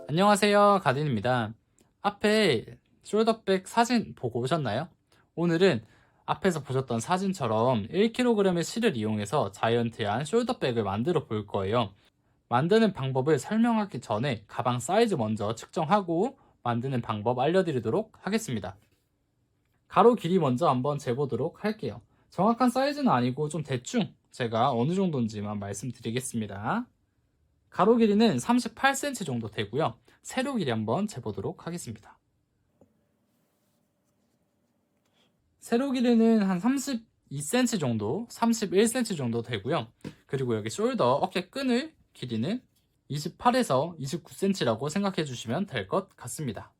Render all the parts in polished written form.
안녕하세요, 가딘입니다. 앞에 숄더백 사진 보고 오셨나요? 오늘은 앞에서 보셨던 사진처럼 1kg의 실을 이용해서 자이언트한 숄더백을 만들어 볼 거예요. 만드는 방법을 설명하기 전에 가방 사이즈 먼저 측정하고 만드는 방법 알려드리도록 하겠습니다. 가로 길이 먼저 한번 재보도록 할게요. 정확한 사이즈는 아니고 좀 대충 제가 어느 정도인지만 말씀드리겠습니다. 가로 길이는 38cm 정도 되고요. 세로 길이 한번 재보도록 하겠습니다. 세로 길이는 한 32cm 정도, 31cm 정도 되고요. 그리고 여기 숄더 어깨 끈을 길이는 28에서 29cm라고 생각해 주시면 될 것 같습니다.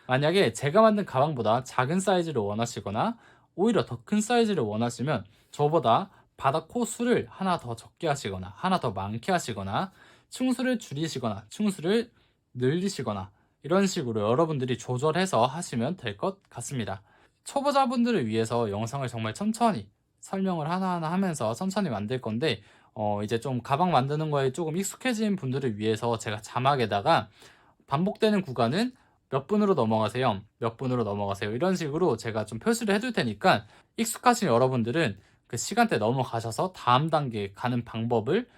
만약에 제가 만든 가방보다 작은 사이즈를 원하시거나 오히려 더 큰 사이즈를 원하시면 저보다 바닥 코 수를 하나 더 적게 하시거나 하나 더 많게 하시거나 층수를 줄이시거나 층수를 늘리시거나 이런 식으로 여러분들이 조절해서 하시면 될 것 같습니다. 초보자분들을 위해서 영상을 정말 천천히 설명을 하나하나 하면서 천천히 만들 건데 이제 좀 가방 만드는 거에 조금 익숙해진 분들을 위해서 제가 자막에다가 반복되는 구간은 몇 분으로 넘어가세요, 몇 분으로 넘어가세요 이런 식으로 제가 좀 표시를 해둘 테니까 익숙하신 여러분들은 그 시간대 넘어가셔서 다음 단계 가는 방법을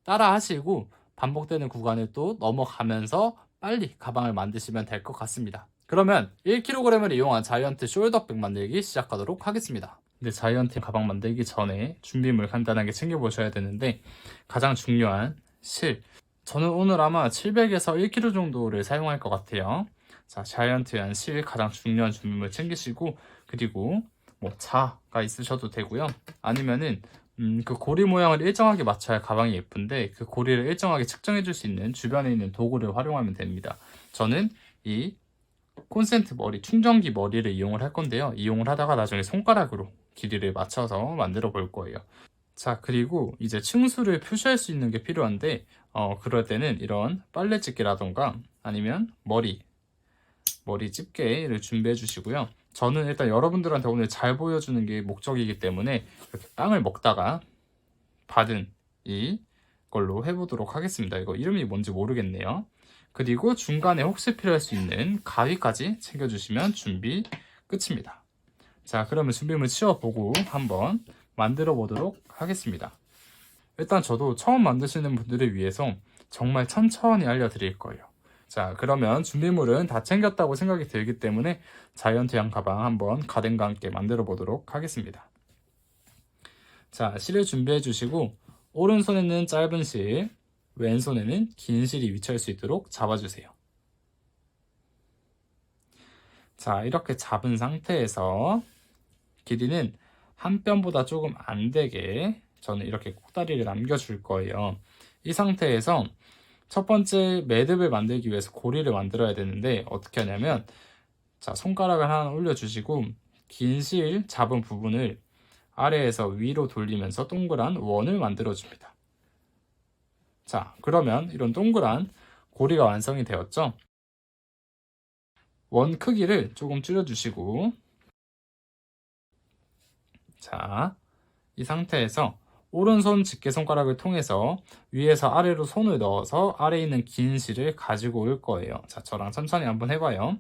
따라 하시고 반복되는 구간을 또 넘어가면서 빨리 가방을 만드시면 될 것 같습니다. 그러면 1kg을 이용한 자이언트 숄더백 만들기 시작하도록 하겠습니다. 근데 자이언트 가방 만들기 전에 준비물 간단하게 챙겨보셔야 되는데 가장 중요한 실, 저는 오늘 아마 700에서 1kg 정도를 사용할 것 같아요. 자, 자이언트한 실 가장 중요한 준비물 챙기시고, 그리고 뭐 자가 있으셔도 되고요. 아니면은 그 고리 모양을 일정하게 맞춰야 가방이 예쁜데 그 고리를 일정하게 측정해 줄 수 있는 주변에 있는 도구를 활용하면 됩니다. 저는 이 콘센트 머리, 충전기 머리를 이용을 할 건데요. 이용을 하다가 나중에 손가락으로 길이를 맞춰서 만들어 볼 거예요. 자, 그리고 이제 층수를 표시할 수 있는 게 필요한데 그럴 때는 이런 빨래 집게라던가 아니면 머리 집게를 준비해 주시고요. 저는 일단 여러분들한테 오늘 잘 보여주는 게 목적이기 때문에 이렇게 빵을 먹다가 받은 이걸로 해보도록 하겠습니다. 이거 이름이 뭔지 모르겠네요. 그리고 중간에 혹시 필요할 수 있는 가위까지 챙겨주시면 준비 끝입니다. 자, 그러면 준비물 치워보고 한번 만들어 보도록 하겠습니다. 일단 저도 처음 만드시는 분들을 위해서 정말 천천히 알려드릴 거예요. 자, 그러면 준비물은 다 챙겼다고 생각이 들기 때문에 자이언트양 가방 한번 가든과 함께 만들어 보도록 하겠습니다. 자, 실을 준비해 주시고 오른손에는 짧은 실, 왼손에는 긴 실이 위치할 수 있도록 잡아주세요. 자, 이렇게 잡은 상태에서 길이는 한 뼘보다 조금 안 되게 저는 이렇게 꼭다리를 남겨줄 거예요. 이 상태에서 첫 번째 매듭을 만들기 위해서 고리를 만들어야 되는데 어떻게 하냐면, 자, 손가락을 하나 올려주시고 긴 실 잡은 부분을 아래에서 위로 돌리면서 동그란 원을 만들어줍니다. 자, 그러면 이런 동그란 고리가 완성이 되었죠? 원 크기를 조금 줄여주시고, 자, 이 상태에서 오른손 집게손가락을 통해서 위에서 아래로 손을 넣어서 아래에 있는 긴 실을 가지고 올 거예요. 자, 저랑 천천히 한번 해봐요.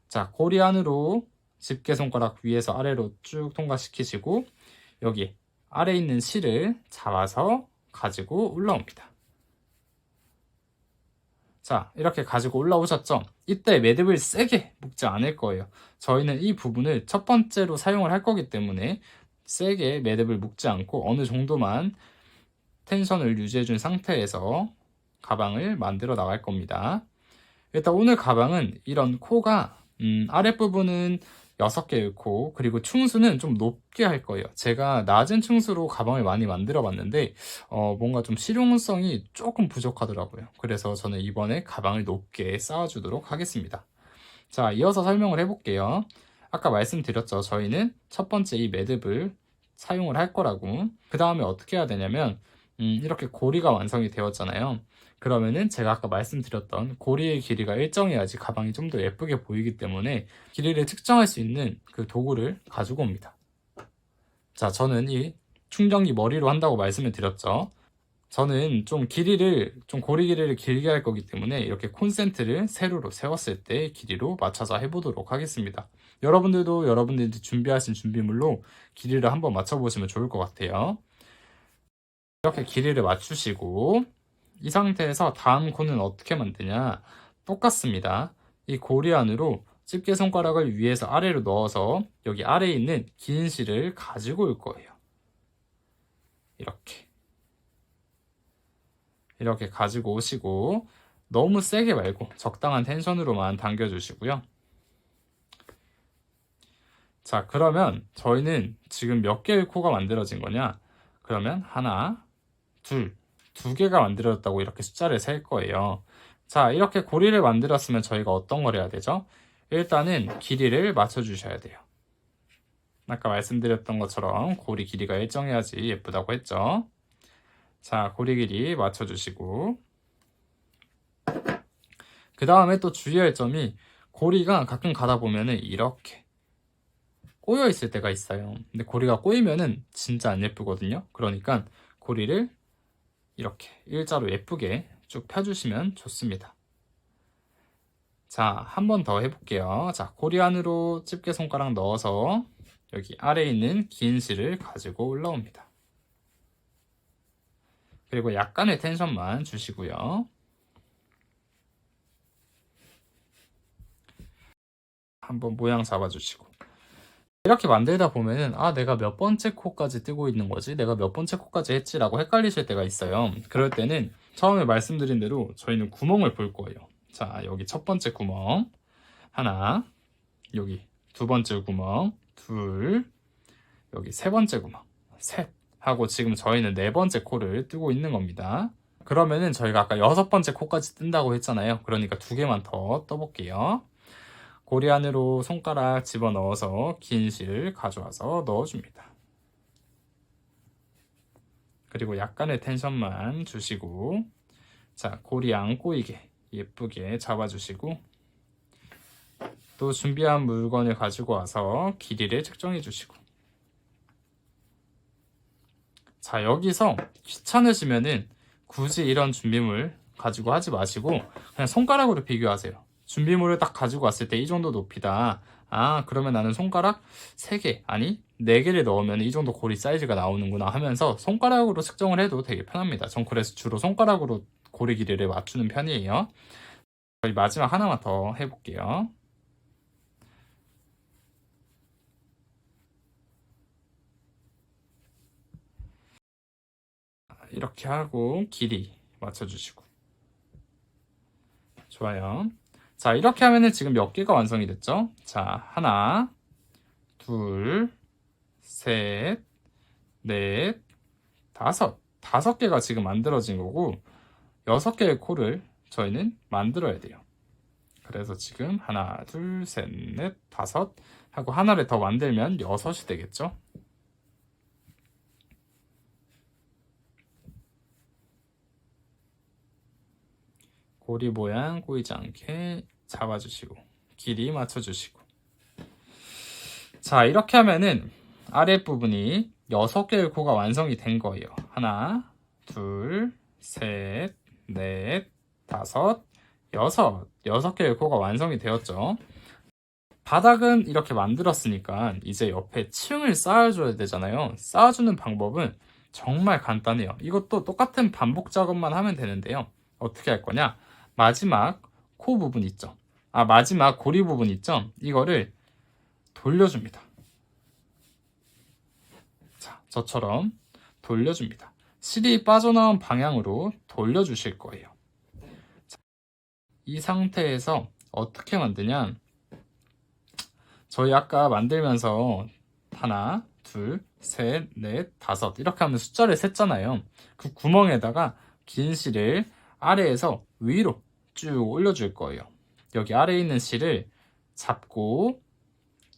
자, 고리 안으로 집게손가락 위에서 아래로 쭉 통과시키시고 여기 아래에 있는 실을 잡아서 가지고 올라옵니다. 자, 이렇게 가지고 올라오셨죠? 이때 매듭을 세게 묶지 않을 거예요. 저희는 이 부분을 첫 번째로 사용을 할 거기 때문에 세게 매듭을 묶지 않고 어느 정도만 텐션을 유지해 준 상태에서 가방을 만들어 나갈 겁니다. 일단 오늘 가방은 이런 코가 아랫부분은 6개의 코, 그리고 층수는 좀 높게 할 거예요. 제가 낮은 층수로 가방을 많이 만들어 봤는데 뭔가 좀 실용성이 조금 부족하더라고요. 그래서 저는 이번에 가방을 높게 쌓아주도록 하겠습니다. 자, 이어서 설명을 해볼게요. 아까 말씀드렸죠. 저희는 첫 번째 이 매듭을 사용을 할 거라고. 그 다음에 어떻게 해야 되냐면 이렇게 고리가 완성이 되었잖아요. 그러면은 제가 아까 말씀드렸던 고리의 길이가 일정해야지 가방이 좀 더 예쁘게 보이기 때문에 길이를 측정할 수 있는 그 도구를 가지고 옵니다. 자, 저는 이 충전기 머리로 한다고 말씀을 드렸죠. 저는 좀 고리 길이를 길게 할 거기 때문에 이렇게 콘센트를 세로로 세웠을 때 길이로 맞춰서 해보도록 하겠습니다. 여러분들도 여러분들이 준비하신 준비물로 길이를 한번 맞춰보시면 좋을 것 같아요. 이렇게 길이를 맞추시고 이 상태에서 다음 코는 어떻게 만드냐? 똑같습니다. 이 고리 안으로 집게 손가락을 위에서 아래로 넣어서 여기 아래에 있는 긴 실을 가지고 올 거예요. 이렇게 가지고 오시고 너무 세게 말고 적당한 텐션으로만 당겨주시고요. 자, 그러면 저희는 지금 몇 개의 코가 만들어진 거냐? 그러면 하나, 두 개가 만들어졌다고 이렇게 숫자를 셀 거예요. 자, 이렇게 고리를 만들었으면 저희가 어떤 걸 해야 되죠? 일단은 길이를 맞춰주셔야 돼요. 아까 말씀드렸던 것처럼 고리 길이가 일정해야지 예쁘다고 했죠. 자, 고리 길이 맞춰주시고 그 다음에 또 주의할 점이 고리가 가끔 가다 보면은 이렇게 꼬여 있을 때가 있어요. 근데 고리가 꼬이면은 진짜 안 예쁘거든요. 그러니까 고리를 이렇게 일자로 예쁘게 쭉 펴주시면 좋습니다. 자, 한 번 더 해볼게요. 자, 고리 안으로 집게 손가락 넣어서 여기 아래에 있는 긴 실을 가지고 올라옵니다. 그리고 약간의 텐션만 주시고요. 한번 모양 잡아주시고 이렇게 만들다 보면은 내가 몇 번째 코까지 뜨고 있는 거지? 내가 몇 번째 코까지 했지라고 헷갈리실 때가 있어요. 그럴 때는 처음에 말씀드린 대로 저희는 구멍을 볼 거예요. 자, 여기 첫 번째 구멍 하나, 여기 두 번째 구멍 둘, 여기 세 번째 구멍 셋 하고 지금 저희는 네 번째 코를 뜨고 있는 겁니다. 그러면은 저희가 아까 여섯 번째 코까지 뜬다고 했잖아요. 그러니까 두 개만 더 떠볼게요. 고리 안으로 손가락 집어넣어서 긴 실 가져와서 넣어줍니다. 그리고 약간의 텐션만 주시고 자, 고리 안 꼬이게 예쁘게 잡아주시고 또 준비한 물건을 가지고 와서 길이를 측정해 주시고 자, 여기서 귀찮으시면은 굳이 이런 준비물 가지고 하지 마시고 그냥 손가락으로 비교하세요. 준비물을 딱 가지고 왔을 때 이 정도 높이다. 그러면 나는 손가락 3개, 아니 4개를 넣으면 이 정도 고리 사이즈가 나오는구나 하면서 손가락으로 측정을 해도 되게 편합니다. 전 그래서 주로 손가락으로 고리 길이를 맞추는 편이에요. 저희 마지막 하나만 더 해볼게요. 이렇게 하고 길이 맞춰주시고 좋아요. 자, 이렇게 하면은 지금 몇 개가 완성이 됐죠? 자, 하나, 둘, 셋, 넷, 다섯 개가 지금 만들어진 거고 6개의 코를 저희는 만들어야 돼요. 그래서 지금 하나, 둘, 셋, 넷, 다섯 하고 하나를 더 만들면 6이 되겠죠? 고리 모양 꼬이지 않게 잡아주시고 길이 맞춰주시고 자, 이렇게 하면은 아랫부분이 6개의 코가 완성이 된 거예요. 하나, 둘, 셋, 넷, 다섯, 여섯 개의 코가 완성이 되었죠. 바닥은 이렇게 만들었으니까 이제 옆에 층을 쌓아줘야 되잖아요. 쌓아주는 방법은 정말 간단해요. 이것도 똑같은 반복 작업만 하면 되는데요. 어떻게 할 거냐? 마지막 코 부분 있죠? 마지막 고리 부분 있죠? 이거를 돌려줍니다. 자, 저처럼 돌려줍니다. 실이 빠져나온 방향으로 돌려주실 거예요. 자, 이 상태에서 어떻게 만드냐? 저희 아까 만들면서 하나, 둘, 셋, 넷, 다섯 이렇게 하면 숫자를 셌잖아요. 그 구멍에다가 긴 실을 아래에서 위로 쭉 올려줄 거예요. 여기 아래에 있는 실을 잡고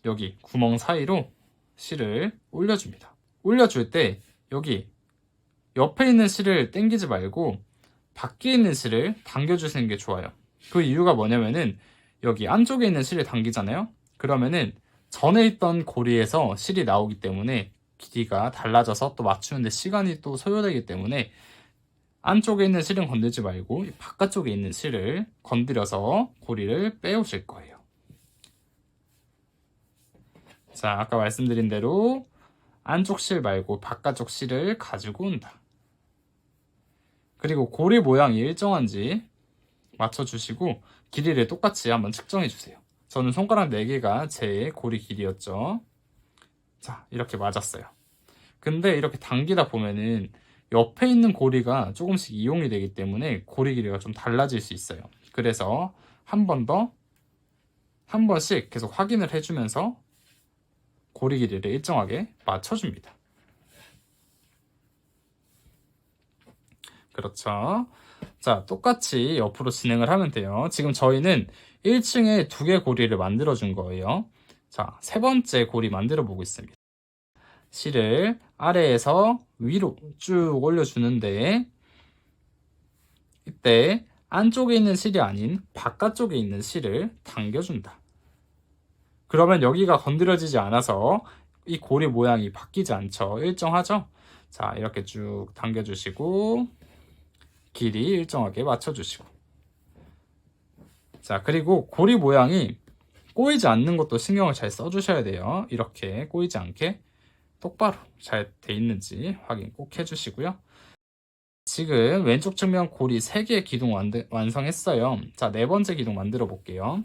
여기 구멍 사이로 실을 올려줍니다. 올려줄 때 여기 옆에 있는 실을 당기지 말고 밖에 있는 실을 당겨주시는 게 좋아요. 그 이유가 뭐냐면은 여기 안쪽에 있는 실을 당기잖아요. 그러면은 전에 있던 고리에서 실이 나오기 때문에 길이가 달라져서 또 맞추는데 시간이 또 소요되기 때문에 안쪽에 있는 실은 건들지 말고 바깥쪽에 있는 실을 건드려서 고리를 빼오실 거예요. 자, 아까 말씀드린 대로 안쪽 실 말고 바깥쪽 실을 가지고 온다. 그리고 고리 모양이 일정한지 맞춰주시고 길이를 똑같이 한번 측정해주세요. 저는 손가락 4개가 제 고리 길이였죠. 자, 이렇게 맞았어요. 근데 이렇게 당기다 보면은 옆에 있는 고리가 조금씩 이용이 되기 때문에 고리 길이가 좀 달라질 수 있어요. 그래서 한 번씩 계속 확인을 해주면서 고리 길이를 일정하게 맞춰줍니다. 그렇죠. 자, 똑같이 옆으로 진행을 하면 돼요. 지금 저희는 1층에 2개 고리를 만들어 준 거예요. 자, 3번째 고리 만들어 보고 있습니다. 실을 아래에서 위로 쭉 올려주는데 이때 안쪽에 있는 실이 아닌 바깥쪽에 있는 실을 당겨준다. 그러면 여기가 건드려지지 않아서 이 고리 모양이 바뀌지 않죠. 일정하죠? 자, 이렇게 쭉 당겨주시고 길이 일정하게 맞춰주시고 자, 그리고 고리 모양이 꼬이지 않는 것도 신경을 잘 써주셔야 돼요. 이렇게 꼬이지 않게 똑바로 잘 돼 있는지 확인 꼭 해주시고요. 지금 왼쪽 측면 고리 3개의 기둥 완성했어요. 자, 4번째 기둥 만들어 볼게요.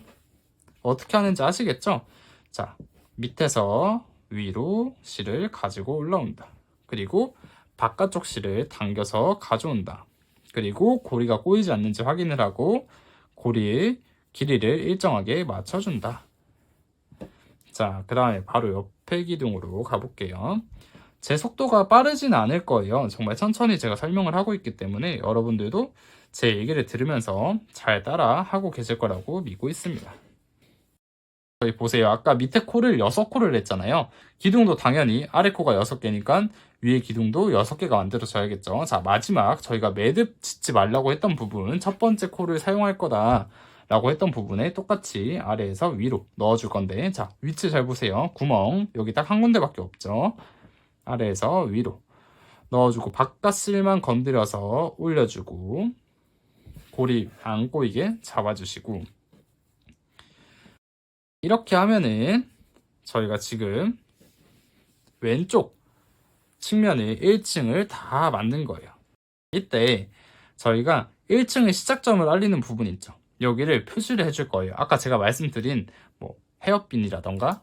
어떻게 하는지 아시겠죠? 자, 밑에서 위로 실을 가지고 올라온다. 그리고 바깥쪽 실을 당겨서 가져온다. 그리고 고리가 꼬이지 않는지 확인을 하고 고리의 길이를 일정하게 맞춰준다. 자, 그 다음에 바로 옆에 기둥으로 가볼게요. 제 속도가 빠르진 않을 거예요. 정말 천천히 제가 설명을 하고 있기 때문에 여러분들도 제 얘기를 들으면서 잘 따라 하고 계실 거라고 믿고 있습니다. 저희 보세요. 아까 밑에 코를 6코를 했잖아요. 기둥도 당연히 아래 코가 6개니까 위에 기둥도 6개가 만들어져야겠죠. 자, 마지막 저희가 매듭 짓지 말라고 했던 부분, 첫 번째 코를 사용할 거다 라고 했던 부분에 똑같이 아래에서 위로 넣어줄 건데, 자, 위치 잘 보세요. 구멍 여기 딱 한 군데밖에 없죠. 아래에서 위로 넣어주고 바깥실만 건드려서 올려주고 고리 안 꼬이게 잡아주시고 이렇게 하면은 저희가 지금 왼쪽 측면에 1층을 다 만든 거예요. 이때 저희가 1층의 시작점을 알리는 부분 있죠. 여기를 표시를 해줄 거예요. 아까 제가 말씀드린 뭐 헤어핀이라던가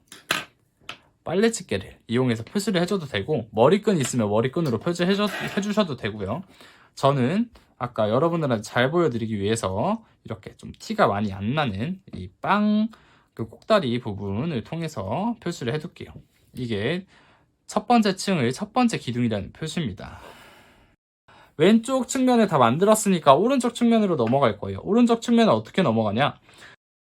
빨래집게를 이용해서 표시를 해줘도 되고 머리끈 있으면 머리끈으로 표시해주셔도 되고요. 저는 아까 여러분들한테 잘 보여드리기 위해서 이렇게 좀 티가 많이 안 나는 이 그 꼭다리 부분을 통해서 표시를 해둘게요. 이게 첫 번째 층의 첫 번째 기둥이라는 표시입니다. 왼쪽 측면을 다 만들었으니까 오른쪽 측면으로 넘어갈 거예요. 오른쪽 측면은 어떻게 넘어가냐?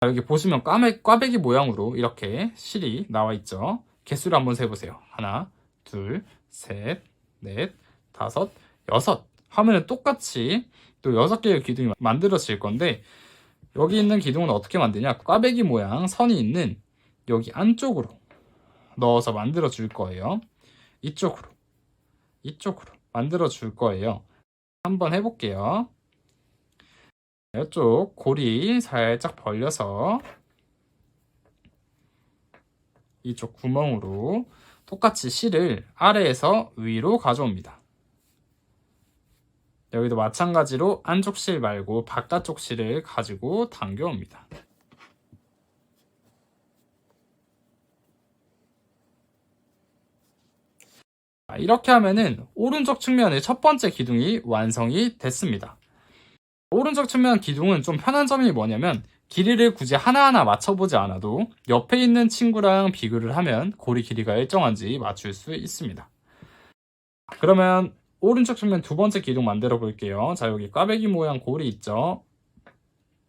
여기 보시면 꽈배기 모양으로 이렇게 실이 나와 있죠. 개수를 한번 세보세요. 하나, 둘, 셋, 넷, 다섯, 여섯 하면은 똑같이 또 6개의 기둥이 만들어질 건데 여기 있는 기둥은 어떻게 만드냐? 꽈배기 모양 선이 있는 여기 안쪽으로 넣어서 만들어 줄 거예요. 이쪽으로 만들어 줄 거예요. 한번 해볼게요. 이쪽 고리 살짝 벌려서 이쪽 구멍으로 똑같이 실을 아래에서 위로 가져옵니다. 여기도 마찬가지로 안쪽 실 말고 바깥쪽 실을 가지고 당겨옵니다. 이렇게 하면은 오른쪽 측면의 첫 번째 기둥이 완성이 됐습니다. 오른쪽 측면 기둥은 좀 편한 점이 뭐냐면 길이를 굳이 하나하나 맞춰보지 않아도 옆에 있는 친구랑 비교를 하면 고리 길이가 일정한지 맞출 수 있습니다. 그러면 오른쪽 측면 두 번째 기둥 만들어 볼게요. 자, 여기 꽈배기 모양 고리 있죠?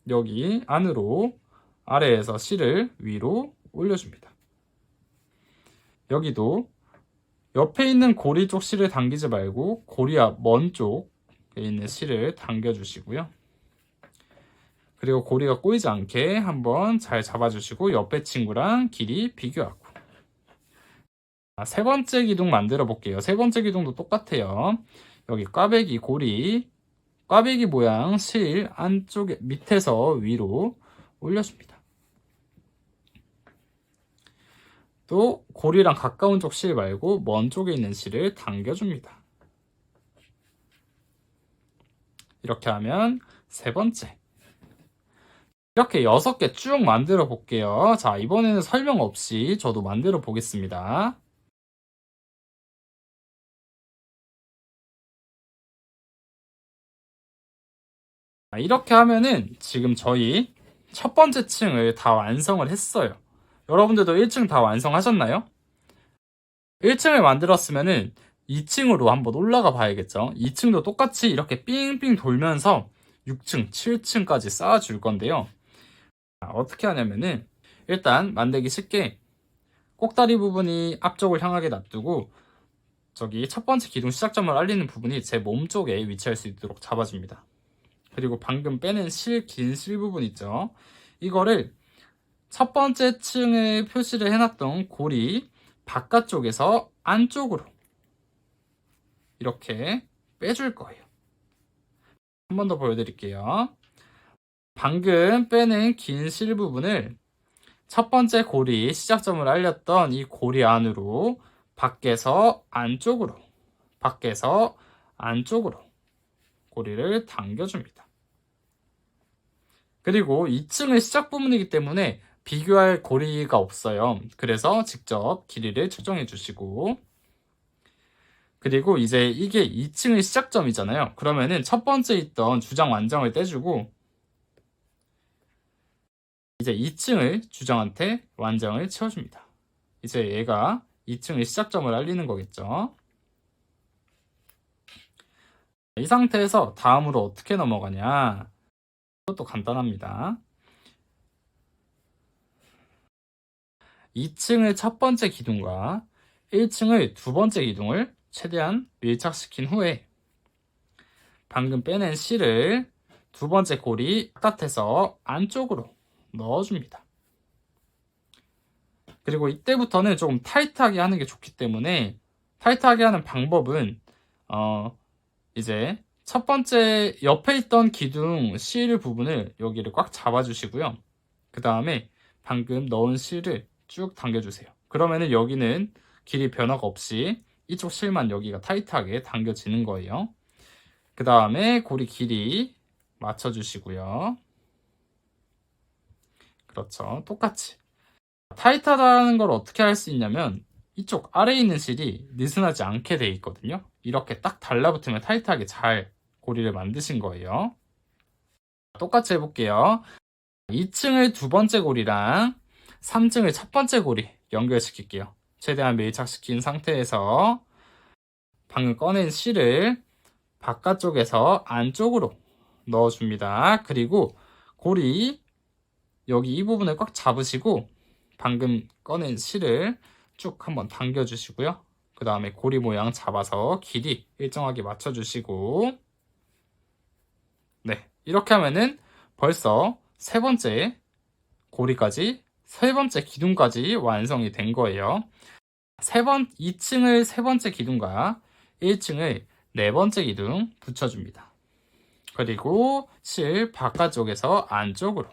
여기 안으로 아래에서 실을 위로 올려줍니다. 여기도 옆에 있는 고리 쪽 실을 당기지 말고 고리 앞 먼 쪽에 있는 실을 당겨주시고요. 그리고 고리가 꼬이지 않게 한번 잘 잡아주시고 옆에 친구랑 길이 비교하고 세 번째 기둥 만들어 볼게요. 세 번째 기둥도 똑같아요. 여기 꽈배기 고리 꽈배기 모양 실 안쪽에 밑에서 위로 올려줍니다. 또 고리랑 가까운 쪽 실 말고 먼 쪽에 있는 실을 당겨줍니다. 이렇게 하면 세 번째. 이렇게 6개 쭉 만들어 볼게요. 자, 이번에는 설명 없이 저도 만들어 보겠습니다. 이렇게 하면은 지금 저희 첫 번째 층을 다 완성을 했어요. 여러분들도 1층 다 완성하셨나요? 1층을 만들었으면은 2층으로 한번 올라가 봐야겠죠. 2층도 똑같이 이렇게 삥삥 돌면서 6층, 7층까지 쌓아줄 건데요. 어떻게 하냐면은 일단 만들기 쉽게 꼭다리 부분이 앞쪽을 향하게 놔두고 저기 첫 번째 기둥 시작점을 알리는 부분이 제 몸 쪽에 위치할 수 있도록 잡아줍니다. 그리고 방금 빼낸 긴 실 부분 있죠. 이거를 첫 번째 층에 표시를 해놨던 고리 바깥쪽에서 안쪽으로 이렇게 빼줄 거예요. 한 번 더 보여드릴게요. 방금 빼낸 긴 실 부분을 첫 번째 고리 시작점을 알렸던 이 고리 안으로 밖에서 안쪽으로 고리를 당겨줍니다. 그리고 2층은 시작 부분이기 때문에 비교할 고리가 없어요. 그래서 직접 길이를 측정해 주시고, 그리고 이제 이게 2층의 시작점이잖아요. 그러면은 첫 번째 있던 주장 완장을 떼주고 이제 2층을 주장한테 완장을 채워줍니다. 이제 얘가 2층의 시작점을 알리는 거겠죠. 이 상태에서 다음으로 어떻게 넘어가냐? 이것도 간단합니다. 2층의 첫 번째 기둥과 1층의 두 번째 기둥을 최대한 밀착시킨 후에 방금 빼낸 실을 두 번째 고리 바깥에서 안쪽으로 넣어줍니다. 그리고 이때부터는 조금 타이트하게 하는 게 좋기 때문에 타이트하게 하는 방법은 이제 첫 번째 옆에 있던 기둥 실 부분을 여기를 꽉 잡아주시고요. 그 다음에 방금 넣은 실을 쭉 당겨주세요. 그러면은 여기는 길이 변화가 없이 이쪽 실만 여기가 타이트하게 당겨지는 거예요. 그 다음에 고리 길이 맞춰주시고요. 그렇죠. 똑같이. 타이트하다는 걸 어떻게 할 수 있냐면 이쪽 아래에 있는 실이 느슨하지 않게 돼 있거든요. 이렇게 딱 달라붙으면 타이트하게 잘 고리를 만드신 거예요. 똑같이 해볼게요. 2층을 두 번째 고리랑 3층을 첫 번째 고리 연결시킬게요. 최대한 밀착시킨 상태에서 방금 꺼낸 실을 바깥쪽에서 안쪽으로 넣어줍니다. 그리고 고리 여기 이 부분을 꽉 잡으시고 방금 꺼낸 실을 쭉 한번 당겨주시고요. 그 다음에 고리 모양 잡아서 길이 일정하게 맞춰주시고 네, 이렇게 하면은 벌써 세 번째 고리까지 세 번째 기둥까지 완성이 된 거예요. 2층을 세 번째 기둥과 1층을 네 번째 기둥 붙여줍니다. 그리고 실 바깥쪽에서 안쪽으로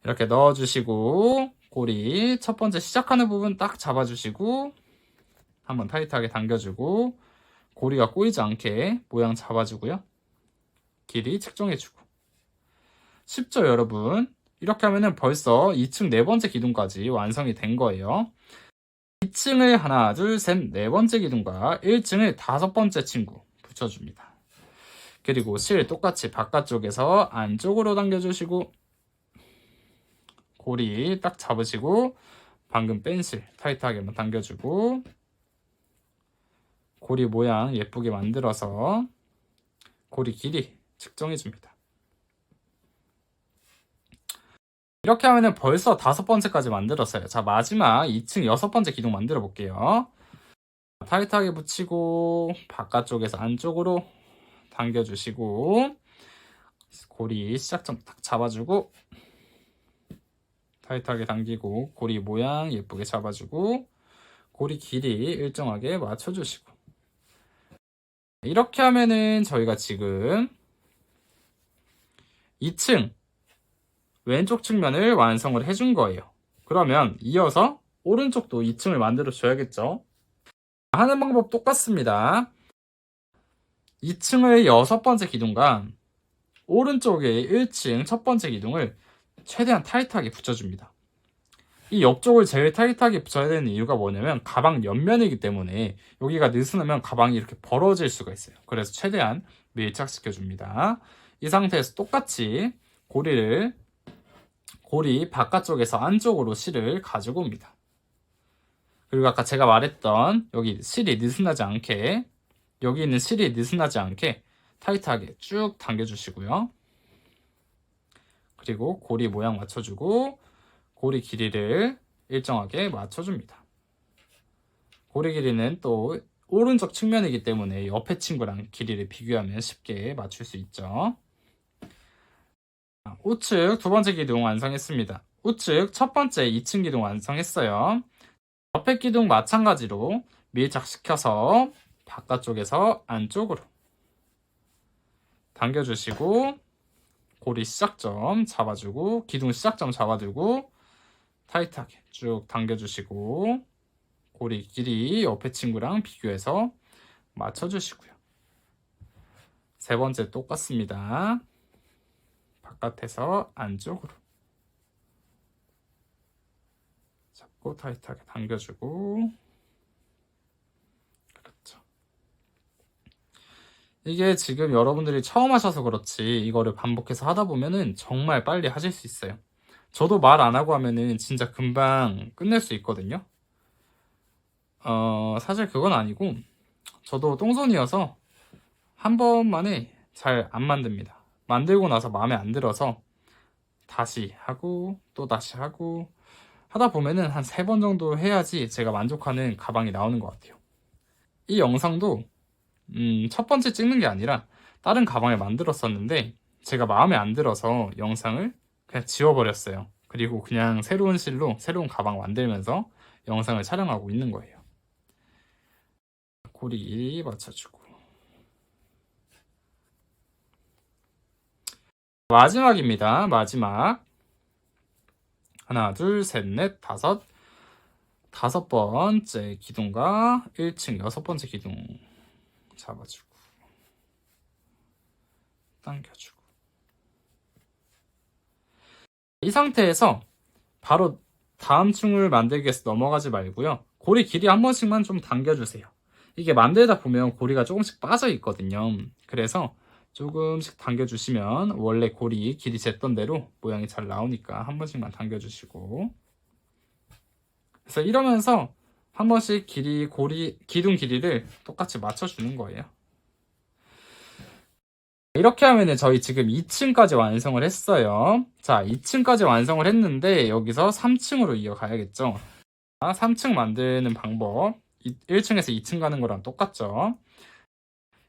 이렇게 넣어주시고 고리 첫 번째 시작하는 부분 딱 잡아주시고 한번 타이트하게 당겨주고 고리가 꼬이지 않게 모양 잡아주고요. 길이 측정해주고 쉽죠 여러분? 이렇게 하면은 벌써 2층 네 번째 기둥까지 완성이 된 거예요. 2층을 하나 둘 셋 네 번째 기둥과 1층을 다섯 번째 친구 붙여줍니다. 그리고 실 똑같이 바깥쪽에서 안쪽으로 당겨주시고 고리 딱 잡으시고 방금 뺀 실 타이트하게만 당겨주고 고리 모양 예쁘게 만들어서 고리 길이 측정해줍니다. 이렇게 하면은 벌써 다섯 번째까지 만들었어요. 자, 마지막 2층 여섯 번째 기둥 만들어 볼게요. 타이트하게 붙이고 바깥쪽에서 안쪽으로 당겨주시고 고리 시작점 딱 잡아주고 타이트하게 당기고 고리 모양 예쁘게 잡아주고 고리 길이 일정하게 맞춰주시고 이렇게 하면은 저희가 지금 2층 왼쪽 측면을 완성을 해준 거예요. 그러면 이어서 오른쪽도 2층을 만들어 줘야겠죠. 하는 방법 똑같습니다. 2층의 6번째 기둥과 오른쪽의 1층 첫 번째 기둥을 최대한 타이트하게 붙여줍니다. 이 옆쪽을 제일 타이트하게 붙여야 되는 이유가 뭐냐면 가방 옆면이기 때문에 여기가 느슨하면 가방이 이렇게 벌어질 수가 있어요. 그래서 최대한 밀착시켜줍니다. 이 상태에서 똑같이 고리 바깥쪽에서 안쪽으로 실을 가지고 옵니다. 그리고 아까 제가 말했던 여기 실이 느슨하지 않게, 여기 있는 실이 느슨하지 않게 타이트하게 쭉 당겨주시고요. 그리고 고리 모양 맞춰주고 고리 길이를 일정하게 맞춰줍니다. 고리 길이는 또 오른쪽 측면이기 때문에 옆에 친구랑 길이를 비교하면 쉽게 맞출 수 있죠. 우측 두 번째 기둥 완성했습니다. 우측 첫 번째 2층 기둥 완성했어요. 옆에 기둥 마찬가지로 밀착시켜서 바깥쪽에서 안쪽으로 당겨주시고 고리 시작점 잡아주고 기둥 시작점 잡아주고 타이트하게 쭉 당겨주시고 고리 길이 옆에 친구랑 비교해서 맞춰주시고요. 세 번째 똑같습니다. 바깥에서 안쪽으로 잡고 타이트하게 당겨주고, 그렇죠. 이게 지금 여러분들이 처음 하셔서 그렇지 이거를 반복해서 하다 보면은 정말 빨리 하실 수 있어요. 저도 말 안 하고 하면은 진짜 금방 끝낼 수 있거든요. 사실 그건 아니고 저도 똥손이어서 한 번만에 잘 안 만듭니다. 만들고 나서 마음에 안 들어서 다시 하고 또 다시 하고 하다 보면은 한 3번 정도 해야지 제가 만족하는 가방이 나오는 것 같아요. 이 영상도 첫 번째 찍는 게 아니라 다른 가방을 만들었었는데 제가 마음에 안 들어서 영상을 그냥 지워버렸어요. 그리고 그냥 새로운 실로 새로운 가방 만들면서 영상을 촬영하고 있는 거예요. 고리 맞춰주고 마지막입니다. 마지막 하나 둘 셋 넷 다섯 번째 기둥과 1층 6번째 기둥 잡아주고 당겨주고 이 상태에서 바로 다음 층을 만들기 위해서 넘어가지 말고요. 고리 길이 한 번씩만 좀 당겨주세요. 이게 만들다 보면 고리가 조금씩 빠져 있거든요. 그래서 조금씩 당겨주시면 원래 고리 길이 쟀던 대로 모양이 잘 나오니까 한 번씩만 당겨주시고, 그래서 이러면서 한 번씩 기둥 길이를 똑같이 맞춰주는 거예요. 이렇게 하면은 저희 지금 2층까지 완성을 했어요. 자, 2층까지 완성을 했는데 여기서 3층으로 이어가야겠죠. 3층 만드는 방법 1층에서 2층 가는 거랑 똑같죠.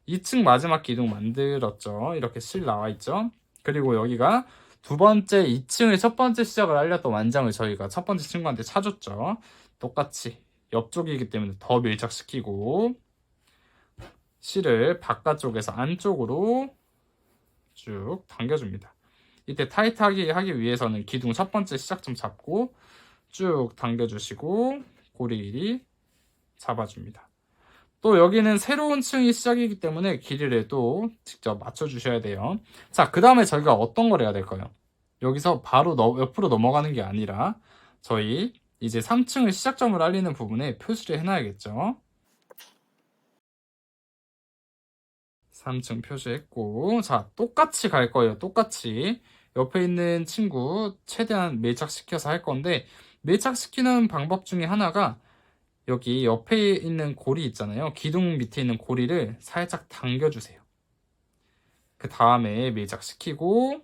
2층 마지막 기둥 만들었죠. 이렇게 실 나와 있죠. 그리고 여기가 두 번째 2층의 첫 번째 시작을 알렸던 완장을 저희가 첫 번째 친구한테 사줬죠. 똑같이 옆쪽이기 때문에 더 밀착시키고 실을 바깥쪽에서 안쪽으로 쭉 당겨줍니다. 이때 타이트하게 하기 위해서는 기둥 첫 번째 시작점 잡고 쭉 당겨주시고 고리 길이 잡아줍니다. 또 여기는 새로운 층이 시작이기 때문에 길이를 또 직접 맞춰주셔야 돼요. 자, 그 다음에 저희가 어떤 걸 해야 될까요? 여기서 바로 옆으로 넘어가는 게 아니라 저희 이제 3층을 시작점을 알리는 부분에 표시를 해놔야겠죠. 3층 표시했고, 자, 똑같이 갈 거예요. 똑같이 옆에 있는 친구 최대한 밀착시켜서 할 건데, 밀착시키는 방법 중에 하나가 여기 옆에 있는 고리 있잖아요. 기둥 밑에 있는 고리를 살짝 당겨주세요. 그 다음에 밀착시키고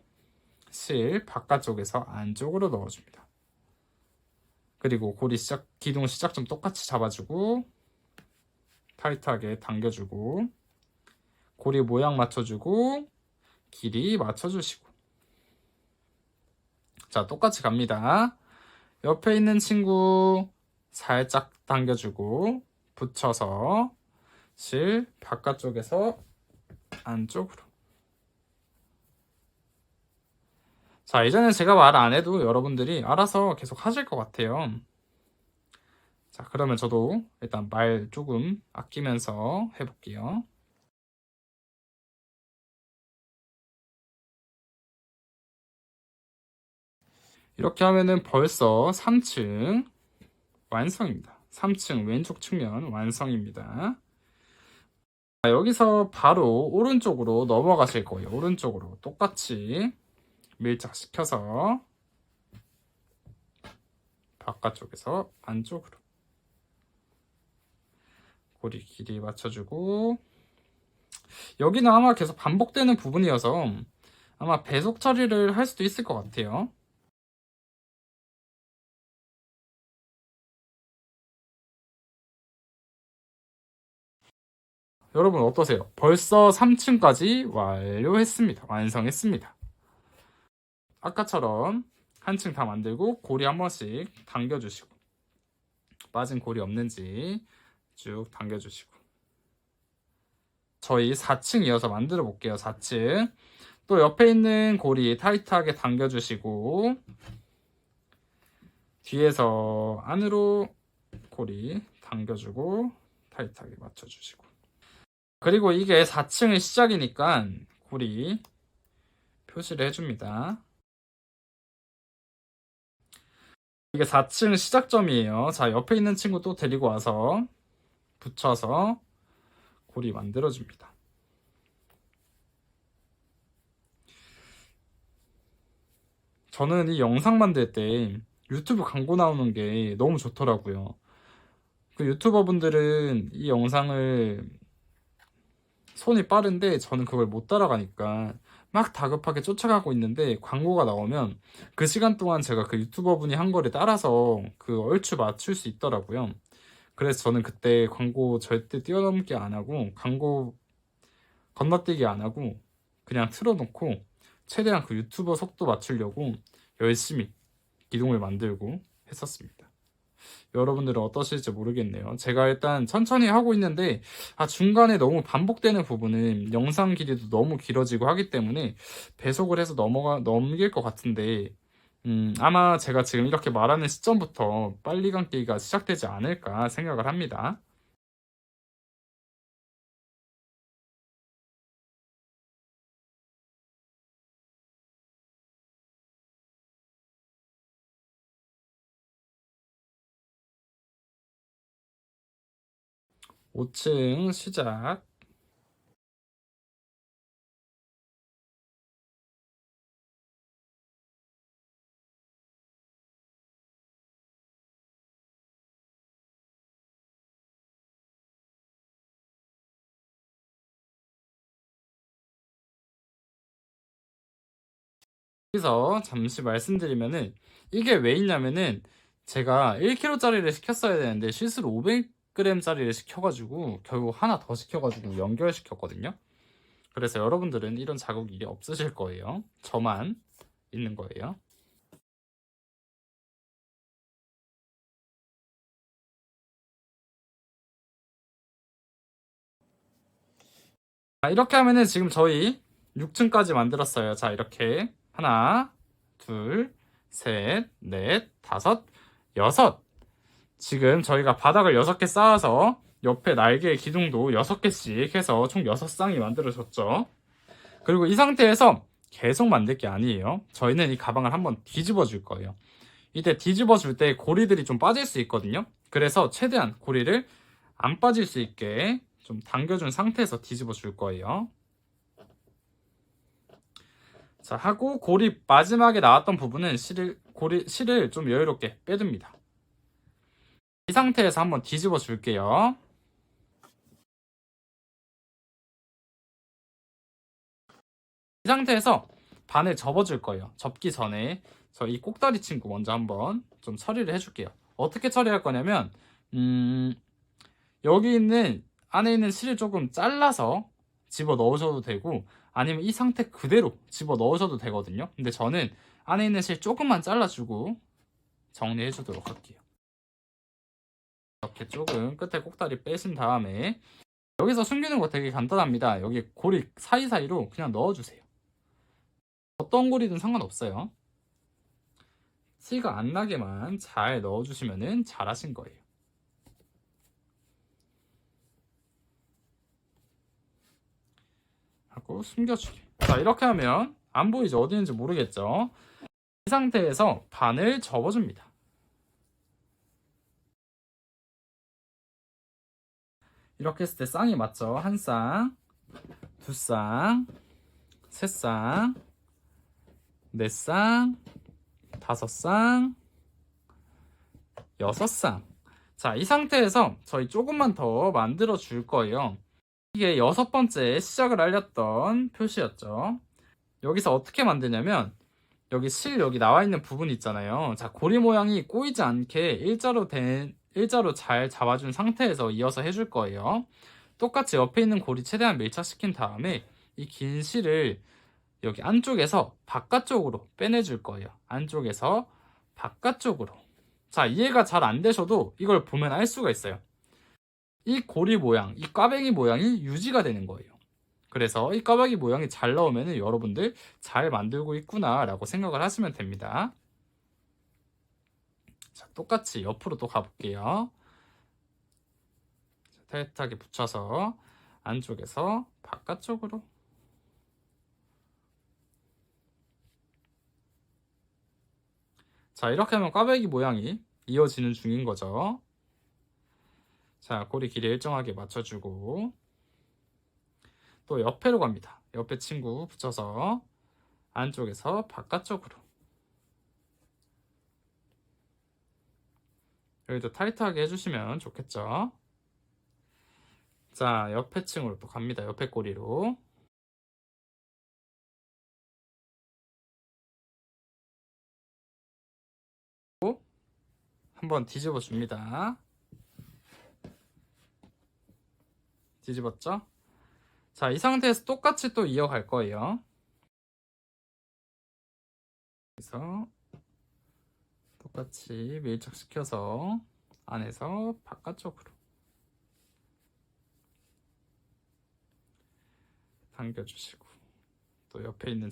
실 바깥쪽에서 안쪽으로 넣어줍니다. 그리고 기둥 시작점 똑같이 잡아주고 타이트하게 당겨주고 고리 모양 맞춰주고 길이 맞춰주시고, 자, 똑같이 갑니다. 옆에 있는 친구 살짝 당겨주고 붙여서 실 바깥쪽에서 안쪽으로. 자, 이제는 제가 말 안 해도 여러분들이 알아서 계속 하실 것 같아요. 자, 그러면 저도 일단 말 조금 아끼면서 해볼게요. 이렇게 하면은 벌써 3층 완성입니다. 3층 왼쪽 측면 완성입니다. 자, 여기서 바로 오른쪽으로 넘어가실 거예요. 오른쪽으로 똑같이 밀착시켜서 바깥쪽에서 안쪽으로 고리 길이 맞춰주고, 여기는 아마 계속 반복되는 부분이어서 아마 배속 처리를 할 수도 있을 것 같아요. 여러분 어떠세요? 벌써 3층까지 완료했습니다. 완성했습니다. 아까처럼 한 층 다 만들고 고리 한 번씩 당겨주시고, 빠진 고리 없는지 쭉 당겨주시고, 저희 4층 이어서 만들어 볼게요. 4층 또 옆에 있는 고리 타이트하게 당겨주시고, 뒤에서 안으로 고리 당겨주고 타이트하게 맞춰주시고, 그리고 이게 4층의 시작이니까 고리 표시를 해줍니다. 이게 4층 시작점이에요. 자, 옆에 있는 친구 또 데리고 와서 붙여서 고리 만들어줍니다. 저는 이 영상 만들 때 유튜브 광고 나오는 게 너무 좋더라고요. 그 유튜버 분들은 이 영상을 손이 빠른데 저는 그걸 못 따라가니까 막 다급하게 쫓아가고 있는데, 광고가 나오면 그 시간 동안 제가 그 유튜버 분이 한 거를 따라서 그 얼추 맞출 수 있더라고요. 그래서 저는 그때 광고 절대 뛰어넘기 안 하고, 광고 건너뛰기 안 하고 그냥 틀어놓고 최대한 그 유튜버 속도 맞추려고 열심히 기둥을 만들고 했었습니다. 여러분들은 어떠실지 모르겠네요. 제가 일단 천천히 하고 있는데 중간에 너무 반복되는 부분은 영상 길이도 너무 길어지고 하기 때문에 배속을 해서 넘길 것 같은데, 아마 제가 지금 이렇게 말하는 시점부터 빨리 감기가 시작되지 않을까 생각을 합니다. (5층) 시작. 여기서 잠시 말씀드리면은, 이게 왜 있냐면은 제가 1kg짜리를 시켰어야 되는데 실수로 500g짜리를 시켜가지고 결국 하나 더 시켜가지고 연결시켰거든요. 그래서 여러분들은 이런 자국 일이 없으실 거예요. 저만 있는 거예요. 이렇게 하면은 지금 저희 6층까지 만들었어요. 자, 이렇게 하나, 둘, 셋, 넷, 다섯, 여섯. 지금 저희가 바닥을 6개 쌓아서 옆에 날개 기둥도 6개씩 해서 총 6쌍이 만들어졌죠. 그리고 이 상태에서 계속 만들 게 아니에요. 저희는 이 가방을 한번 뒤집어 줄 거예요. 이때 뒤집어 줄 때 고리들이 좀 빠질 수 있거든요. 그래서 최대한 고리를 안 빠질 수 있게 좀 당겨준 상태에서 뒤집어 줄 거예요. 자, 하고 고리 마지막에 나왔던 부분은 실을 좀 여유롭게 빼줍니다. 이 상태에서 한번 뒤집어 줄게요. 이 상태에서 반을 접어줄 거예요. 접기 전에 저 이 꼭다리 친구 먼저 한번 좀 처리를 해줄게요. 어떻게 처리할 거냐면, 여기 있는 안에 있는 실을 조금 잘라서 집어 넣으셔도 되고, 아니면 이 상태 그대로 집어 넣으셔도 되거든요. 근데 저는 안에 있는 실 조금만 잘라주고 정리해 주도록 할게요. 이렇게 조금 끝에 꼭다리 빼신 다음에 여기서 숨기는 거 되게 간단합니다. 여기 고리 사이사이로 그냥 넣어주세요. 어떤 고리든 상관없어요. 티가 안 나게만 잘 넣어주시면 잘하신 거예요. 하고 숨겨주기. 자, 이렇게 하면 안 보이죠? 어디 있는지 모르겠죠? 이 상태에서 반을 접어줍니다. 이렇게 했을 때 쌍이 맞죠? 한 쌍, 두 쌍, 세 쌍, 네 쌍, 다섯 쌍, 여섯 쌍. 자, 이 상태에서 저희 조금만 더 만들어 줄 거예요. 이게 여섯 번째 시작을 알렸던 표시였죠. 여기서 어떻게 만드냐면 여기 여기 나와 있는 부분 있잖아요. 자, 고리 모양이 꼬이지 않게 일자로 잘 잡아준 상태에서 이어서 해줄 거예요. 똑같이 옆에 있는 고리 최대한 밀착시킨 다음에 이 긴 실을 여기 안쪽에서 바깥쪽으로 빼내줄 거예요. 안쪽에서 바깥쪽으로. 자, 이해가 잘 안 되셔도 이걸 보면 알 수가 있어요. 이 고리 모양, 이 꽈배기 모양이 유지가 되는 거예요. 그래서 이 꽈배기 모양이 잘 나오면 여러분들 잘 만들고 있구나 라고 생각을 하시면 됩니다. 자, 똑같이 옆으로 또 가볼게요. 타이트하게 붙여서 안쪽에서 바깥쪽으로. 자, 이렇게 하면 꽈배기 모양이 이어지는 중인 거죠. 자, 고리 길이 일정하게 맞춰주고 또 옆에로 갑니다. 옆에 친구 붙여서 안쪽에서 바깥쪽으로. 여기도 타이트하게 해주시면 좋겠죠. 자, 옆에 층으로 또 갑니다. 옆에 고리로. 한번 뒤집어 줍니다. 뒤집었죠? 자, 이 상태에서 똑같이 또 이어갈 거예요. 그래서 똑같이 밀착시켜서 안에서 바깥쪽으로 당겨주시고 또 옆에 있는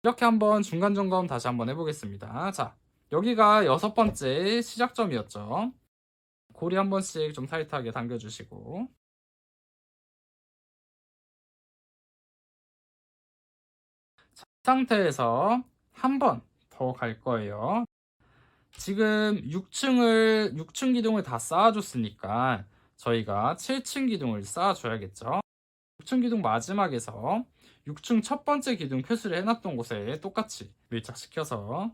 이렇게 한번 중간 점검 다시 한번 해보겠습니다. 자, 여기가 여섯 번째 시작점이었죠. 고리 한 번씩 좀 타이트하게 당겨주시고 자, 이 상태에서 한 번 더 갈 거예요. 지금 6층 기둥을 다 쌓아줬으니까 저희가 7층 기둥을 쌓아줘야겠죠. 6층 기둥 마지막에서 6층 첫 번째 기둥 표시를 해놨던 곳에 똑같이 밀착시켜서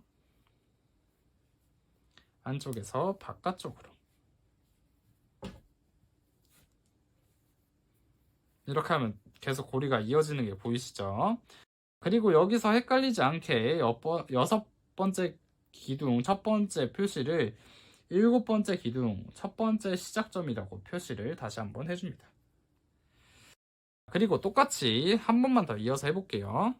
안쪽에서 바깥쪽으로 이렇게 하면 계속 고리가 이어지는 게 보이시죠? 그리고 여기서 헷갈리지 않게 여섯 번째 기둥 첫 번째 표시를 일곱 번째 기둥 첫 번째 시작점이라고 표시를 다시 한번 해줍니다. 그리고 똑같이 한 번만 더 이어서 해볼게요.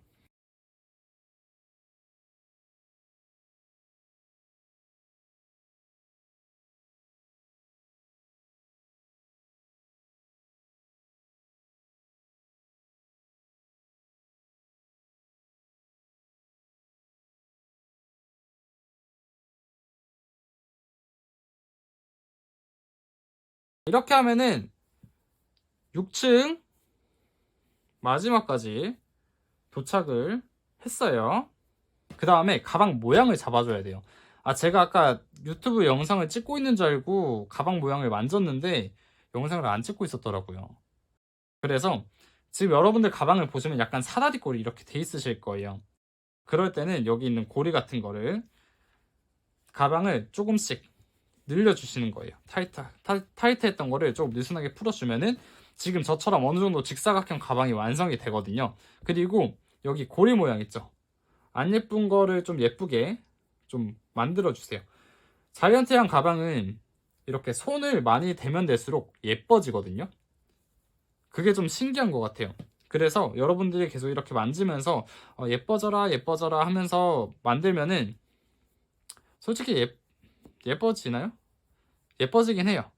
이렇게 하면은 6층 마지막까지 도착을 했어요. 그 다음에 가방 모양을 잡아줘야 돼요. 아, 제가 아까 유튜브 영상을 찍고 있는 줄 알고 가방 모양을 만졌는데 영상을 안 찍고 있었더라고요. 그래서 지금 여러분들 가방을 보시면 약간 사다리 꼴이 이렇게 돼 있으실 거예요. 그럴 때는 여기 있는 고리 같은 거를 가방을 조금씩 늘려주시는 거예요. 타이트했던 거를 조금 느슨하게 풀어주면은 지금 저처럼 어느 정도 직사각형 가방이 완성이 되거든요. 그리고 여기 고리 모양 있죠? 안 예쁜 거를 좀 예쁘게 좀 만들어 주세요. 자이언트형 가방은 이렇게 손을 많이 대면 될수록 예뻐지거든요. 그게 좀 신기한 것 같아요. 그래서 여러분들이 계속 이렇게 만지면서 예뻐져라 예뻐져라 하면서 만들면은 솔직히 예뻐지나요? 예뻐지긴 해요.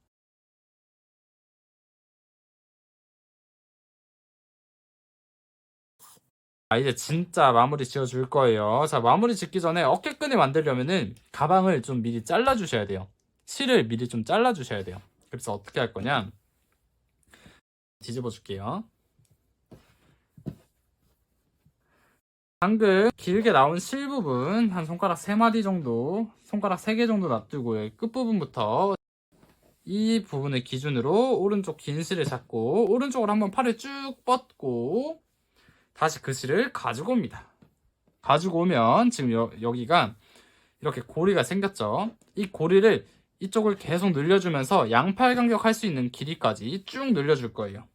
이제 진짜 마무리 지어줄 거예요. 자, 마무리 짓기 전에 어깨끈을 만들려면은 가방을 좀 미리 잘라주셔야 돼요. 실을 미리 좀 잘라주셔야 돼요. 그래서 어떻게 할 거냐? 뒤집어 줄게요. 방금 길게 나온 실 부분 한 손가락 3마디 정도, 손가락 3개 정도 놔두고 여기 끝부분부터 이 부분을 기준으로 오른쪽 긴 실을 잡고 오른쪽으로 한번 팔을 쭉 뻗고 다시 그 실을 가지고 옵니다. 가지고 오면 지금 여기가 이렇게 고리가 생겼죠. 이 고리를 이쪽을 계속 늘려주면서 양팔 간격 할 수 있는 길이까지 쭉 늘려줄 거예요.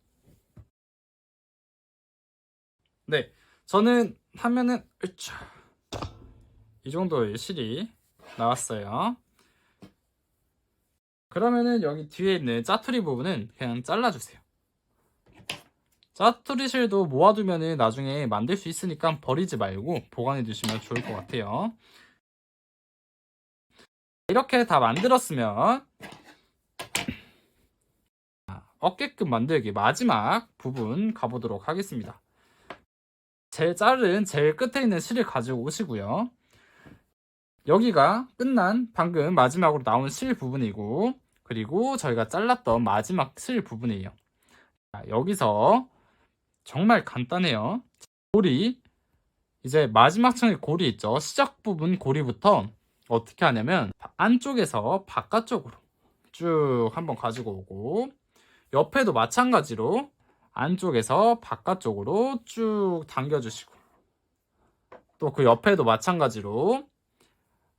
네, 저는 하면은 이 정도의 실이 나왔어요. 그러면은 여기 뒤에 있는 짜투리 부분은 그냥 잘라주세요. 짜투리 실도 모아두면은 나중에 만들 수 있으니까 버리지 말고 보관해 두시면 좋을 것 같아요. 이렇게 다 만들었으면 어깨끈 만들기 마지막 부분 가보도록 하겠습니다. 제일 끝에 있는 실을 가지고 오시고요. 여기가 끝난 방금 마지막으로 나온 실 부분이고, 그리고 저희가 잘랐던 마지막 실 부분이에요. 자, 여기서 정말 간단해요. 고리, 이제 마지막 층의 고리 있죠. 시작 부분 고리부터 어떻게 하냐면 안쪽에서 바깥쪽으로 쭉 한번 가지고 오고, 옆에도 마찬가지로 안쪽에서 바깥쪽으로 쭉 당겨주시고, 또 그 옆에도 마찬가지로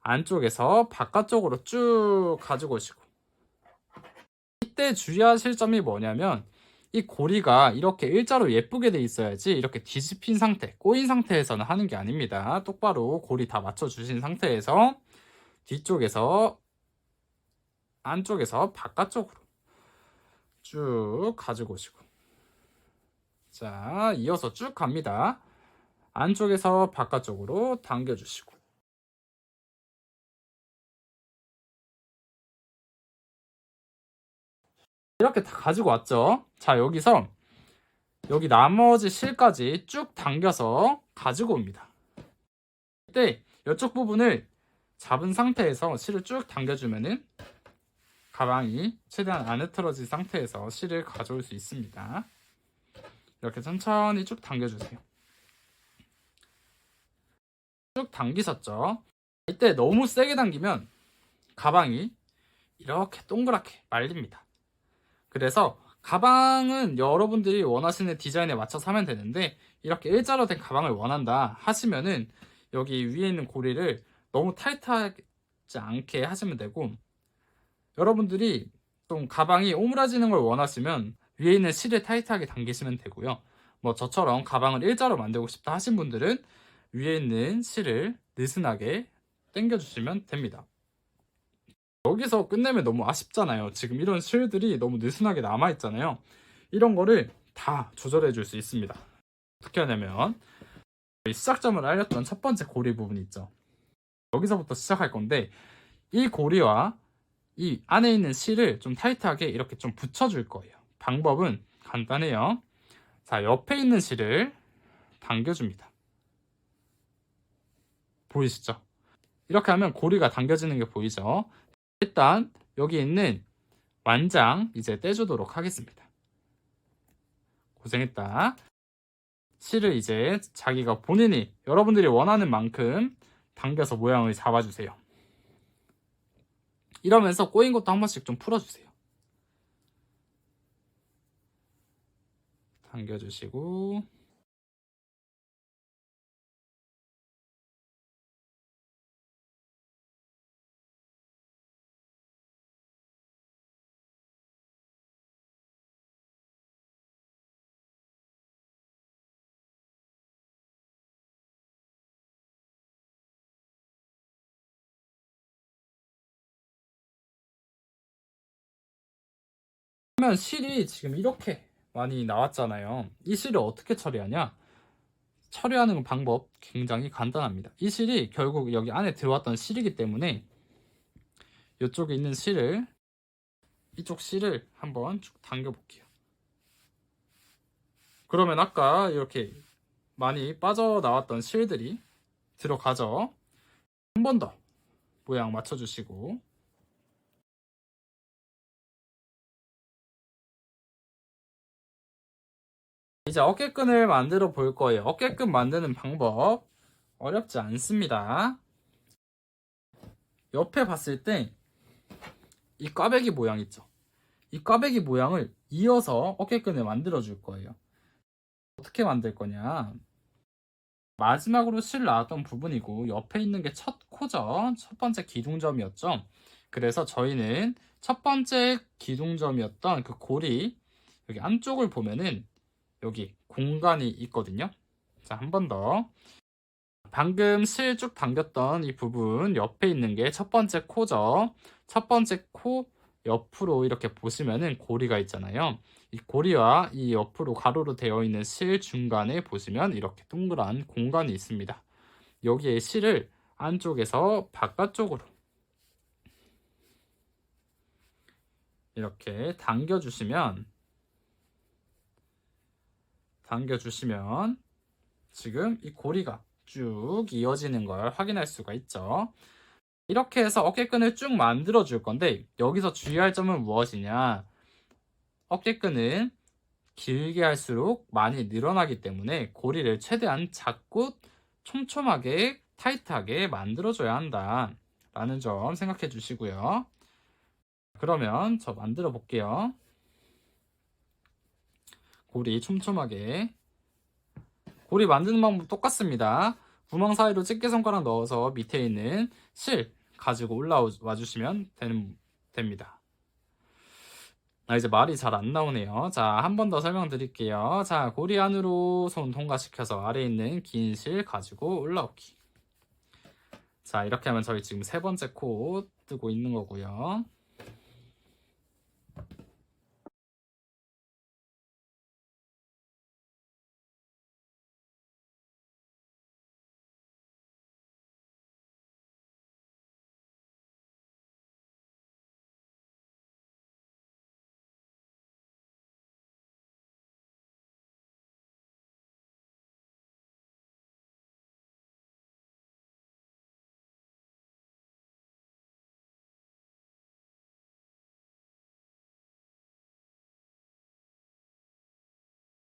안쪽에서 바깥쪽으로 쭉 가지고 오시고, 이때 주의하실 점이 뭐냐면 이 고리가 이렇게 일자로 예쁘게 돼 있어야지 이렇게 뒤집힌 상태, 꼬인 상태에서는 하는 게 아닙니다. 똑바로 고리 다 맞춰 주신 상태에서 뒤쪽에서 안쪽에서 바깥쪽으로 쭉 가지고 오시고, 자, 이어서 쭉 갑니다. 안쪽에서 바깥쪽으로 당겨주시고, 이렇게 다 가지고 왔죠. 자, 여기서 여기 나머지 실까지 쭉 당겨서 가지고 옵니다. 이때 이쪽 부분을 잡은 상태에서 실을 쭉 당겨주면은 가방이 최대한 안 흐트러진 상태에서 실을 가져올 수 있습니다. 이렇게 천천히 쭉 당겨주세요. 쭉 당기셨죠? 이때 너무 세게 당기면 가방이 이렇게 동그랗게 말립니다. 그래서 가방은 여러분들이 원하시는 디자인에 맞춰서 하면 되는데, 이렇게 일자로 된 가방을 원한다 하시면은 여기 위에 있는 고리를 너무 타이트하지 않게 하시면 되고, 여러분들이 좀 가방이 오므라지는 걸 원하시면 위에 있는 실을 타이트하게 당기시면 되고요. 뭐 저처럼 가방을 일자로 만들고 싶다 하신 분들은 위에 있는 실을 느슨하게 당겨주시면 됩니다. 여기서 끝내면 너무 아쉽잖아요. 지금 이런 실들이 너무 느슨하게 남아있잖아요. 이런 거를 다 조절해 줄 수 있습니다. 어떻게 하냐면 시작점을 알렸던 첫 번째 고리 부분 있죠. 여기서부터 시작할 건데 이 고리와 이 안에 있는 실을 좀 타이트하게 이렇게 좀 붙여줄 거예요. 방법은 간단해요. 자, 옆에 있는 실을 당겨줍니다. 보이시죠? 이렇게 하면 고리가 당겨지는 게 보이죠? 일단 여기 있는 완장 이제 떼주도록 하겠습니다. 고생했다. 실을 이제 자기가 본인이 여러분들이 원하는 만큼 당겨서 모양을 잡아주세요. 이러면서 꼬인 것도 한 번씩 좀 풀어주세요. 당겨주시고 그러면 실이 지금 이렇게 많이 나왔잖아요. 이 실을 어떻게 처리하냐? 처리하는 방법 굉장히 간단합니다. 이 실이 결국 여기 안에 들어왔던 실이기 때문에 이쪽에 있는 실을, 이쪽 실을 한번 쭉 당겨 볼게요. 그러면 아까 이렇게 많이 빠져나왔던 실들이 들어가죠. 한 번 더 모양 맞춰주시고, 이제 어깨끈을 만들어 볼 거예요. 어깨끈 만드는 방법 어렵지 않습니다. 옆에 봤을 때 이 꽈배기 모양 있죠? 이 꽈배기 모양을 이어서 어깨끈을 만들어 줄 거예요. 어떻게 만들 거냐? 마지막으로 실 나왔던 부분이고 옆에 있는 게 첫 코죠. 첫 번째 기둥점이었죠. 그래서 저희는 첫 번째 기둥점이었던 그 고리 여기 안쪽을 보면은 여기 공간이 있거든요. 자, 한 번 더. 방금 실 쭉 당겼던 이 부분 옆에 있는 게 첫 번째 코죠. 첫 번째 코 옆으로 이렇게 보시면은 고리가 있잖아요. 이 고리와 이 옆으로 가로로 되어 있는 실 중간에 보시면 이렇게 동그란 공간이 있습니다. 여기에 실을 안쪽에서 바깥쪽으로 이렇게 당겨주시면 지금 이 고리가 쭉 이어지는 걸 확인할 수가 있죠. 이렇게 해서 어깨끈을 쭉 만들어 줄 건데 여기서 주의할 점은 무엇이냐? 어깨끈은 길게 할수록 많이 늘어나기 때문에 고리를 최대한 작고 촘촘하게 타이트하게 만들어 줘야 한다 라는 점 생각해 주시고요. 그러면 저 만들어 볼게요. 고리 촘촘하게. 고리 만드는 방법 똑같습니다. 구멍 사이로 집게손가락 넣어서 밑에 있는 실 가지고 올라와 주시면 됩니다. 이제 말이 잘 안 나오네요. 자, 한 번 더 설명드릴게요. 자, 고리 안으로 손 통과시켜서 아래에 있는 긴 실 가지고 올라오기. 자, 이렇게 하면 저희 지금 세 번째 코 뜨고 있는 거고요.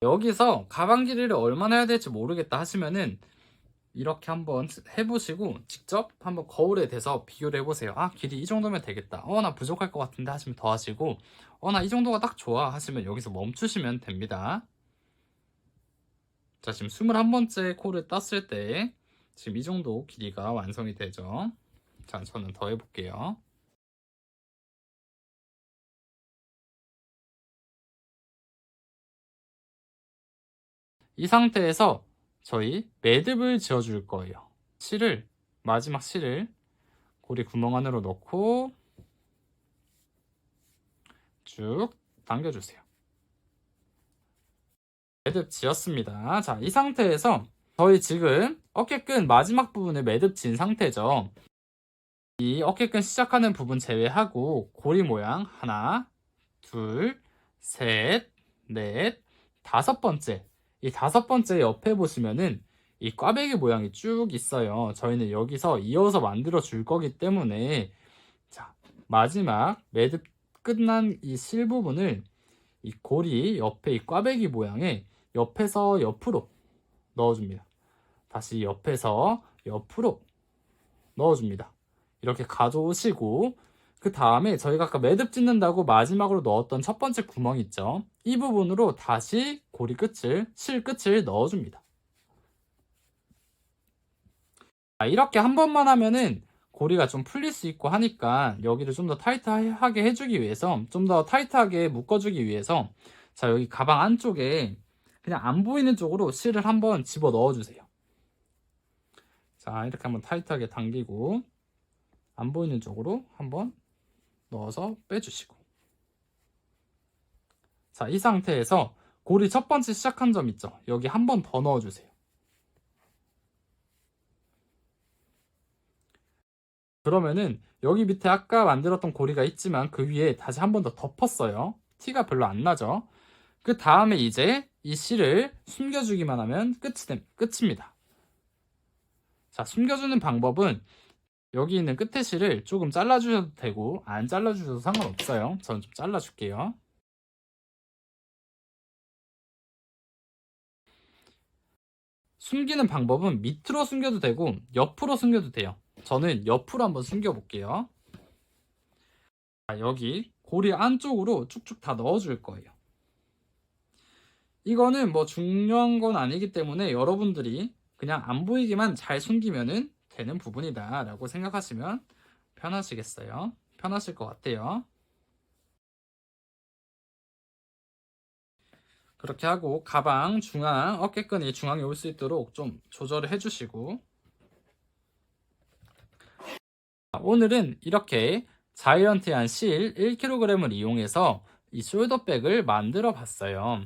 여기서 가방 길이를 얼마나 해야 될지 모르겠다 하시면은 이렇게 한번 해보시고 직접 한번 거울에 대서 비교를 해보세요. 아, 길이 이 정도면 되겠다. 나 부족할 것 같은데 하시면 더 하시고, 나 이 정도가 딱 좋아 하시면 여기서 멈추시면 됩니다. 자, 지금 21번째 코를 땄을 때 지금 이 정도 길이가 완성이 되죠. 자, 저는 더 해볼게요. 이 상태에서 저희 매듭을 지어줄 거예요. 마지막 실을 고리 구멍 안으로 넣고 쭉 당겨주세요. 매듭 지었습니다. 자, 이 상태에서 저희 지금 어깨끈 마지막 부분을 매듭 지은 상태죠. 이 어깨끈 시작하는 부분 제외하고 고리 모양 하나, 둘, 셋, 넷, 다섯 번째. 이 다섯 번째 옆에 보시면은 이 꽈배기 모양이 쭉 있어요. 저희는 여기서 이어서 만들어 줄 거기 때문에 자, 마지막 매듭 끝난 이 실 부분을 이 고리 옆에 이 꽈배기 모양에 옆에서 옆으로 넣어줍니다. 다시 옆에서 옆으로 넣어줍니다. 이렇게 가져오시고 그 다음에 저희가 아까 매듭 짓는다고 마지막으로 넣었던 첫 번째 구멍 있죠? 이 부분으로 다시 고리 끝을, 실 끝을 넣어줍니다. 이렇게 한 번만 하면은 고리가 좀 풀릴 수 있고 하니까 여기를 좀 더 타이트하게 해주기 위해서, 좀 더 타이트하게 묶어주기 위해서 자, 여기 가방 안쪽에 그냥 안 보이는 쪽으로 실을 한번 집어 넣어주세요. 자, 이렇게 한번 타이트하게 당기고 안 보이는 쪽으로 한번 넣어서 빼주시고 자, 이 상태에서 고리 첫 번째 시작한 점 있죠? 여기 한 번 더 넣어주세요. 그러면은 여기 밑에 아까 만들었던 고리가 있지만 그 위에 다시 한 번 더 덮었어요. 티가 별로 안 나죠? 그 다음에 이제 이 실을 숨겨주기만 하면 끝입니다. 자, 숨겨주는 방법은 여기 있는 끝에 실을 조금 잘라주셔도 되고 안 잘라주셔도 상관없어요. 저는 좀 잘라줄게요. 숨기는 방법은 밑으로 숨겨도 되고 옆으로 숨겨도 돼요. 저는 옆으로 한번 숨겨볼게요. 자, 여기 고리 안쪽으로 쭉쭉 다 넣어줄 거예요. 이거는 뭐 중요한 건 아니기 때문에 여러분들이 그냥 안 보이게만 잘 숨기면 되는 부분이다 라고 생각하시면 편하실 것 같아요. 그렇게 하고 가방 중앙, 어깨끈이 중앙에 올 수 있도록 좀 조절을 해주시고, 오늘은 이렇게 자이언티한 실 1kg을 이용해서 이 숄더백을 만들어 봤어요.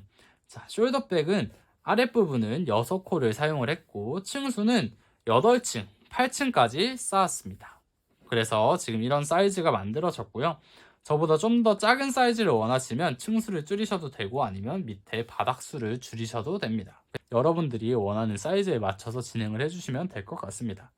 자, 숄더백은 아랫부분은 6코를 사용을 했고 층수는 8층, 8층까지 쌓았습니다. 그래서 지금 이런 사이즈가 만들어졌고요. 저보다 좀 더 작은 사이즈를 원하시면 층수를 줄이셔도 되고 아니면 밑에 바닥수를 줄이셔도 됩니다. 여러분들이 원하는 사이즈에 맞춰서 진행을 해주시면 될 것 같습니다.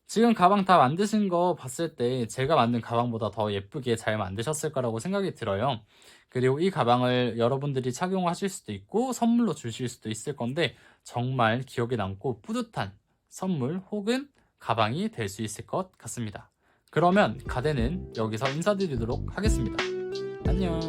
지금 가방 다 만드신 거 봤을 때 제가 만든 가방보다 더 예쁘게 잘 만드셨을 거라고 생각이 들어요. 그리고 이 가방을 여러분들이 착용하실 수도 있고 선물로 주실 수도 있을 건데 정말 기억에 남고 뿌듯한 선물 혹은 가방이 될 수 있을 것 같습니다. 그러면 가대는 여기서 인사드리도록 하겠습니다. 안녕.